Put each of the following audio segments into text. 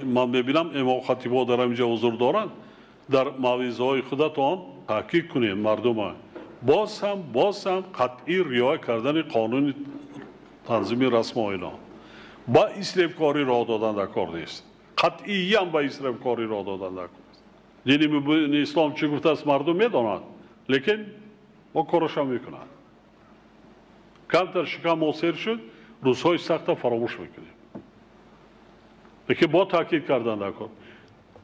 من ببینم امام خطیبا در اینجا حضور دارند در موعظه های خودتان تحقیق کنید مردم باز هم قطعی رعایت کردن قانون تنظیم رسم آیین با اسراف کاری راه دادن در کار نیست قطعی هم با اسراف کاری راه دادن در کار دین مبین اسلام چی گفته است مردم میدانند لیکن با کارش هم میکنند کمتر شکم موثر شد روزهای سخت فراموش میکنیم لیکن با تاکید کردن در کار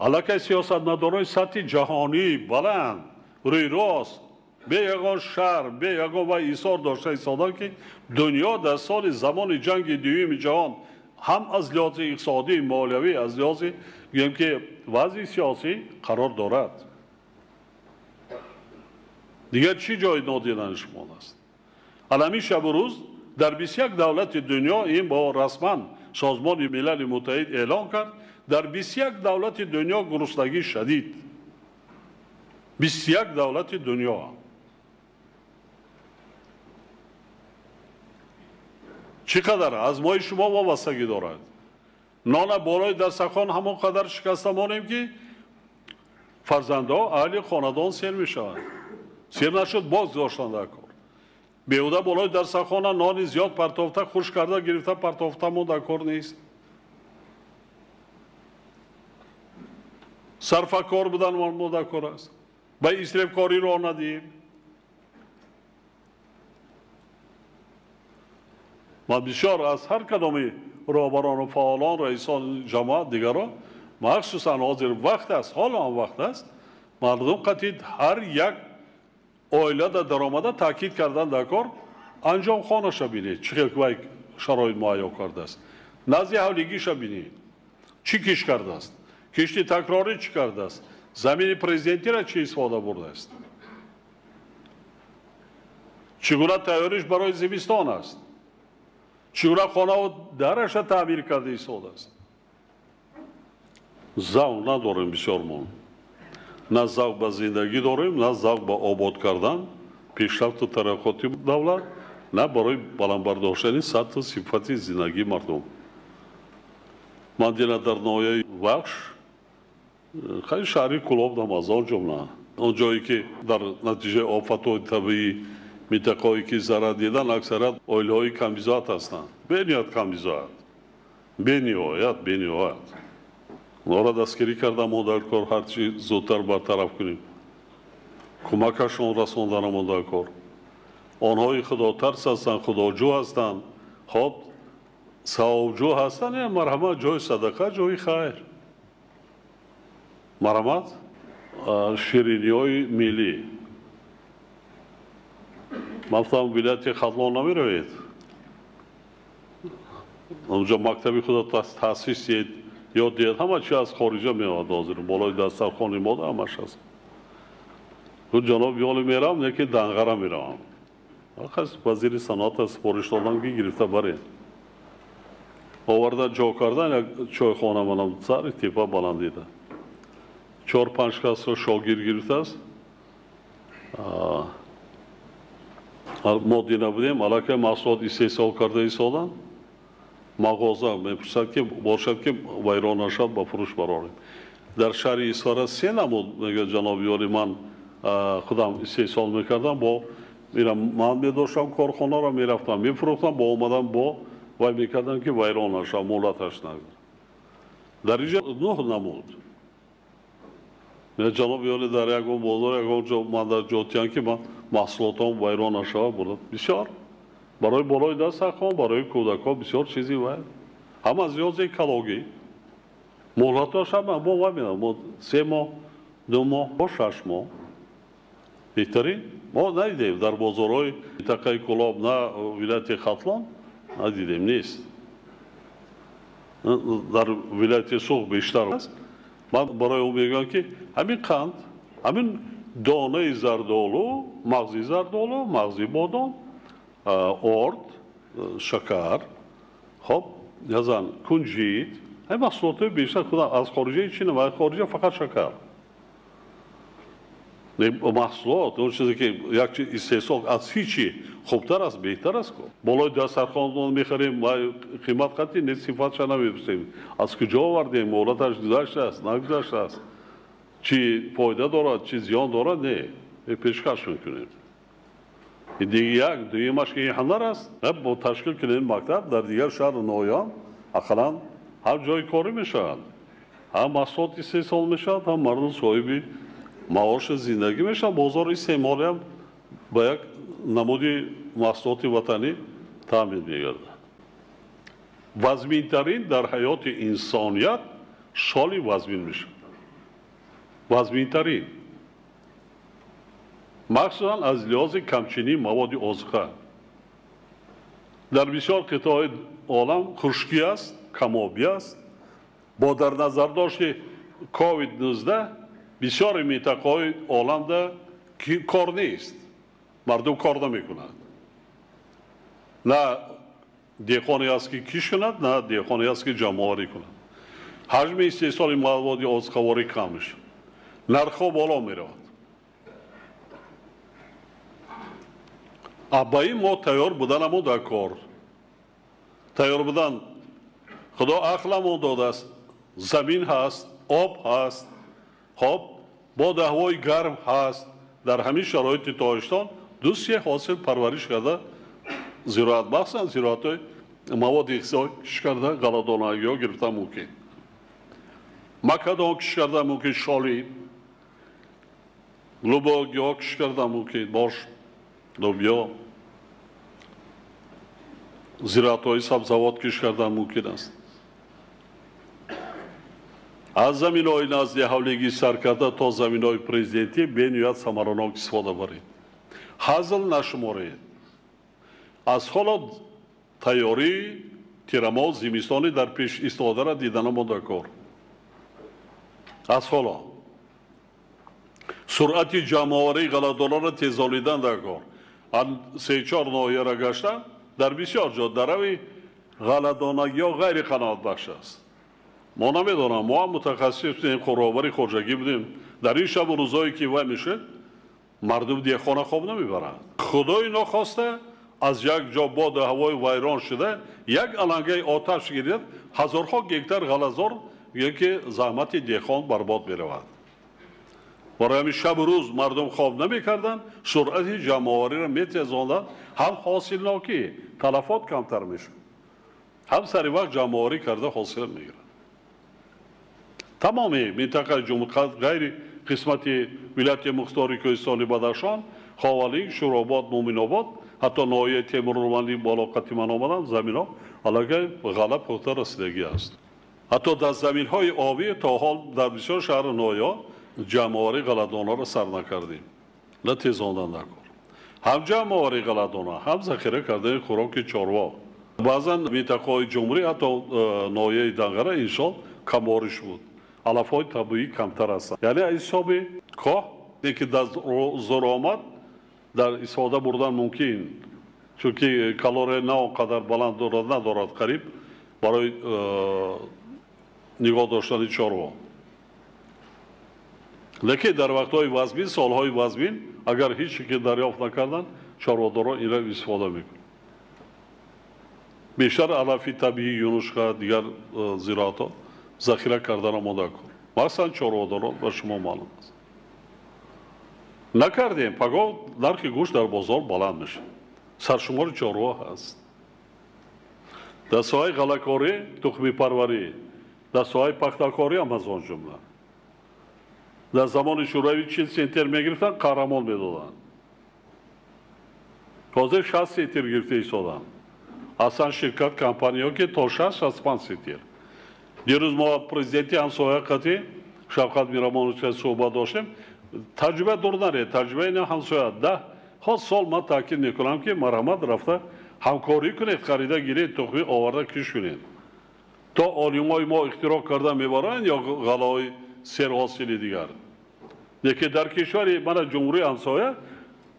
علاقه سیاست مدارای سطح جهانی بلند روی راست به یگان شهر به یگان و ایثار داشته ایستادن که دنیا در سال زمان جنگ دوم جهان هم از لحاظ اقتصادی مالیوی از لحاظ گویم که وضع سیاسی قرار دارد دیگر چی جای نادیدن شما است الان شب و روز در 21 دولت دنیا این با رسما سازمان ملل متحد اعلام کرد در 21 دولت دنیا گرسنگی شدید 21 دولت دنیا چقدر از مای شما وابستگی دارد نان بالای دسترخوان همان قدر شکسته مانیم که فرزندها اهل خاندان سیر می شوند سیر نشد باز داشتن در کار بیهوده بالای دسترخوان نان زیاد پرتافته خوش کرده گرفته پرتافته ما در کار نیست صرف کار بودن ما در کار است به اسراف کاری راه ندهیم ما بسیار از هر کدام رهبران و فعالان رئیسان جماعت دیگران مخصوصا حاضر وقت است حال هم وقت است مردم قطعی هر یک عائله در درآمده تاکید کردن در کار انجام خانه‌اش بینید چه وای شرایط مهیا کرده است نزد حولگیش بینید چی کش کرده است کشتی تکراری چی کرده است زمین پرزیدنتی را چی استفاده برده است چگونه تیاریش برای زمستان است چگونه خانه و درش را تعمیر کرده ایستاده است ذوق نداریم بسیار ما نه ذوق به زندگی داریم نه ذوق به آباد کردن پیشرفت و ترقیات دولت نه برای بلند برداشتن سطح و صفت زندگی مردم من دیدم در نهایه بخش خیلی شهری کلاب دارم از آن جمله آن جایی که در نتیجه آفت‌های طبیعی منطقه‌هایی که ضرر دیدن اکثرا عائله‌های کم‌بزاعت هستند بنیاد کم‌بزاعت بنیاد اونا را دستگیری کردم ما در کار هرچی زودتر برطرف کنیم کمکشون رساندن ما در کار آنهای خدا ترس هستند خداجو هستند خب ثوابجو هستند یا مرحمت جای صدقه جای خیر مرحمت شیرینی های ملی مثلا ولایت خطلان نمی روید اونجا مکتبی خدا تاسیس یاد دید همه چی از خارجه می آمد حاضر بالای دسترخوان ماده همش هست تو جناب یال میرم یکی دنغره میرم خیلی وزیر صنعت سپارش دادن که گرفته برین آورده جا کردن یک چای خانه منم سر تیپا بلندیده 4-5 کس رو شاگیر گرفته است ما دیده بودیم علاقه محصولات 3 سال کرده ایستادن مغازه میپرسد که باشد که ویران نشد با فروش براریم در شهر ایساره 3 نمود میگه جناب یاری من خودم 3 سال میکردم با میرم من میداشتم کارخانه را میرفتم میفروختم با اومدم با وای میکردم که ویران نشد مولتش نگذار در اینجا 9 نمود جناب یاری در یکم بازار یکم جا من در جاتیان که من محصولاتم ویران نشد بود بسیار برای بالای دسترخوان برای کودکان بسیار چیزی وای هم از لحاظ اکولوژی مهلتاش هم با وای میدم 3 ماه 2 ماه با 6 ماه بهترین ما ندیدیم در بازارهای منطقه کلاب نه ولایت خطلان ندیدیم نیست در ولایت سوق بیشتر است من برای اون میگم که همین قند همین دانه زردالو مغزی بادام آرد شکر خب یزن کنجید این محصولات بیشتر خودم از خارجه چی نمید خارجه فقط شکر محصولات اون چیزی که یک استحصال از هیچی خوبتر است بهتر است بالای دسترخوان میخریم و قیمت قطعی نیست صفاتش نمیپرسیم از کجا آوردیم مهلتش گذشته است نگذشته است چی فایده دارد چی زیان دارد نه پیشکش میکنیم دیگه یک دویمش که این هنر است با تشکیل کنیم مکتب در دیگر شهر نویان اقلا هم جای کاری میشد هم محصولات استحصال میشد هم مردم صاحبی معاش زندگی میشن بازار استعماری هم با یک نمودی محصولات وطنی تامین میگرده وزمین ترین در حیات انسانیت شالی وزمین میشه وزمین ترین مخصوصا از لحاظ کمچینی مواد آذوقه در بسیار قطعه عالم خشکی است کمابی است با در نظر داشت کووید 19 بسیار منطقه‌های عالم ده کار نیست مردم کار نمیکنند نه دهقانی است که کیش کند نه دهقانی است که جمع‌آوری کند حجم استحصال مواد آذوقه‌واری کم میشه نرخ‌ها بالا میرود ابایی ما تیار بودنمون در کار تیار بودن خدا عقلمون داده است زمین هست آب هست خب با هوای گرم هست در همین شرایط تابستان دوست حاصل پرورش کرده زراعت مخصوصا زراعت مواد اغذایی کش کرده غله‌دانگی ها گرفتن ممکن مکدان کش کرده ممکن شالی لوبیا ها کش کرده ممکن باش لوبیا زراعت های سبزوات کش کرده ممکن است از زمین های نزدی حولگی سرکرده تا زمین های پریزیدنتی به نیت ثمراناک استفاده برید حاصل نشمارید از حالا تیاری تیرما زمستانی در پیش استفاده را دیدن ما در کار از حالا سرعت جمع‌آوری غله‌دانان را تیزانیدن در کار سه چهار ناحیه را گشتن در بسیار جا دروی غله‌دانگی ها غیر قناعت بخش است ما نمیدونم ما هم متخصص این خوراوری خوجگی بودیم در این شب و روزایی که وای میشه مردم دیخانه خواب نمیبرند خدای ناخواسته از یک جا باد هوای ویران شده یک علنگه آتش گیرد هزارها گکتر غله‌زار که زحمت دیخان برباد میرود برای همین شب و روز مردم خواب نمیکردن سرعت جمع‌آوری را میتیزاندن هم حاصلناکی تلفات کمتر میشه هم سری وقت جمع‌آوری کرده حاصل میگیرن تمامی منطقه جمهوری غیر قسمت ولایت مختار کوهستانی بدخشان خاولی شوراباد مومن‌آباد حتی ناحیه تیمورمندی بالا قطیمان آمدن زمین ها علاقه غله پخته رسیدگی است حتی در زمین های آبی تا حال در بسیار شهر نویا جمع‌آوری غله‌دان‌ها را سر نکردیم نه تیزاندن نکن هم جمع‌آوری غله‌دان‌ها هم ذخیره کردن خوراک چاروا بعضا منطقه‌های جمهوری حتی ناحیه دنگره انشال کمبارش بود علف‌های طبیعی کمتر هستند یعنی حساب کاه که در زور آمد در استفاده بردن ممکن چون که کالری نه آنقدر بلند دارد ندارد قریب برای نگاه داشتن چاروا لیکن در وقت‌های وزمین سال‌های وزمین اگر هیچی که دریافت نکردن چارواداران این را استفاده میکنند بیشتر علف طبیعی یونشکا دیگر زراعت‌ها ذخیره کردن آماده کن مثلا چارواداران بر شما معلوم است نکردیم پگاه نرخ گوشت در بازار بلند میشه سرشمار چاروا هست در ساحه غله‌کاری تخمی پروری در ساحه پخته‌کاری هم از آن جمله در زمان شوروی 40 سنتر میگرفتن قهرمان میدادن تازه 60 سنتر گرفته ایستادن اصلا شرکت کمپانی‌ها که تا 65 سنتر دیروز ما پرزیدنتی همسایه قطعی شفقت میرامانوچ که صحبت داشتیم تجربه دور نره تجربه این همسایه 10 سال من تاکید میکنم که مرحمت رفته همکاری کنید خریده گیرید تخمی آورده کش کنید تا آلیومای ما اختراع کرده میبرن یا غلای سر حاصلی دیگر یکی در کشوری من جمهوری همسایه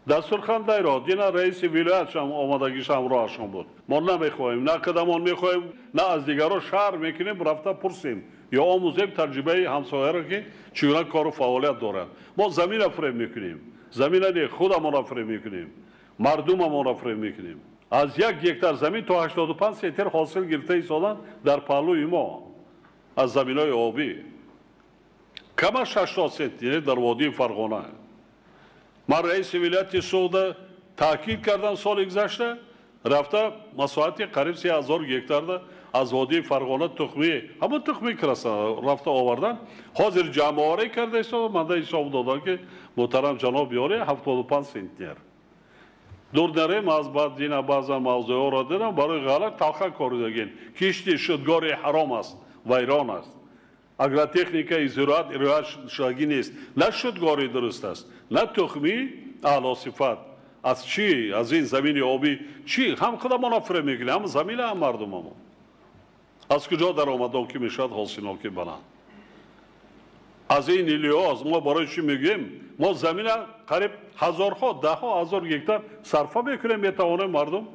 دستورخان دایره دینا رئیس ولایت هم آمادگیش همراهشون بود ما نمیخوایم نه قدمان میخوایم نه از دیگران شهر میکنیم رفته پرسیم یا آموزیم تجربه همسایه را که چگونه کار و فعالیت دارند. ما زمین را فریب میکنیم، زمین دیگه خودمان را فریب میکنیم، مردممان را فریب میکنیم. از 1 هکتار زمین تا 85 سنتر حاصل گرفته ایستادن در پهلوی ما از زمین‌های آبی. کمش 80 سنتر در وادی فرغانه. من رئیس ولایت سوخته تاکید کردم سال گذشته رفته مساحت قریب 3000 هکتار از وادی فرغانه تخمی همون تخمی کرسته رفته آوردن. حاضر جمع آوری کرده ایستاد منده حساب دادن که محترم جناب بیاره 75 سنتر. دور نریم از بعد دینا بعضا موضوع ها را دیدم برای غلط تلخه کردگین. کشتی شدگاری حرام است، ویران است. اگر تکنیک زراعت رعایت شدگی نیست، نه شدگاری درست است، نه تخمی اعلی صفت. از چی؟ از این زمین آبی چی؟ هم خودمان فریب میکنیم، هم زمین هم مردممون. از کجا در آمدن که میشد حاصل که بلند؟ از این لیاز ما برای چی میگیم؟ ما زمین قریب هزارها، 10,000 هکتار صرفه میکنیم میتوانیم مردم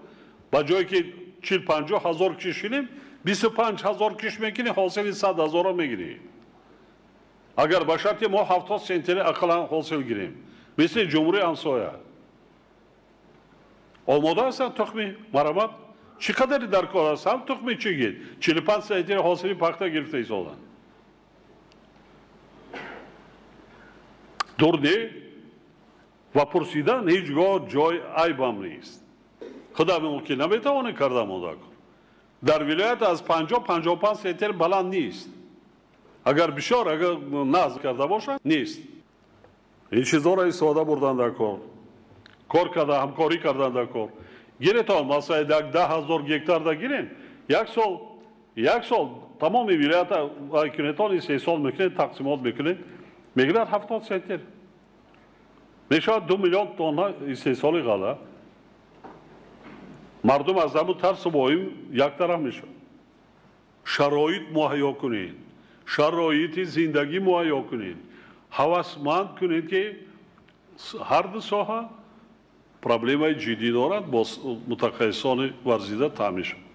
با جایی که 40-50 هزار کشیدیم 25 هزار کش میکنیم حاصل 100 هزار میگیریم. اگر به شرط ما 70 سنتر اقلا حاصل گیریم مثل جمهوری همسایه آماده هستن تخمی مرمت چقدر در کار هست هم تخمی چی 45 سنتر حاصل پخته گرفته ایستادن. دور نه و پرسیدن هیچگاه جای عیبم نیست. خدا به موقع نمیتوانه کرده مونده کن. در ولایت از 50-55 سنتر بلند نیست. اگر بسیار اگر نزد کرده باشه نیست. این چیزها را استفاده بردن در کار کرده همکاری کردن در کار. گیره تا مثلا 10,000 هکتار دا گیرین یک سال تمام ولایت کنیتان 3 سال میکنه تقسیمات میکنه میگیرد 70 سنتر میشه 2 میلیون تن 3 سال غله. مردم از همون ترس بایم یک طرف میشه. شرایط مهیا کنین، شرایط زندگی مهیا کنین، هوسمند کنین که هر دو ساحه پرابلم های جدی دارد با متخصصان ورزیده تعمیر شد.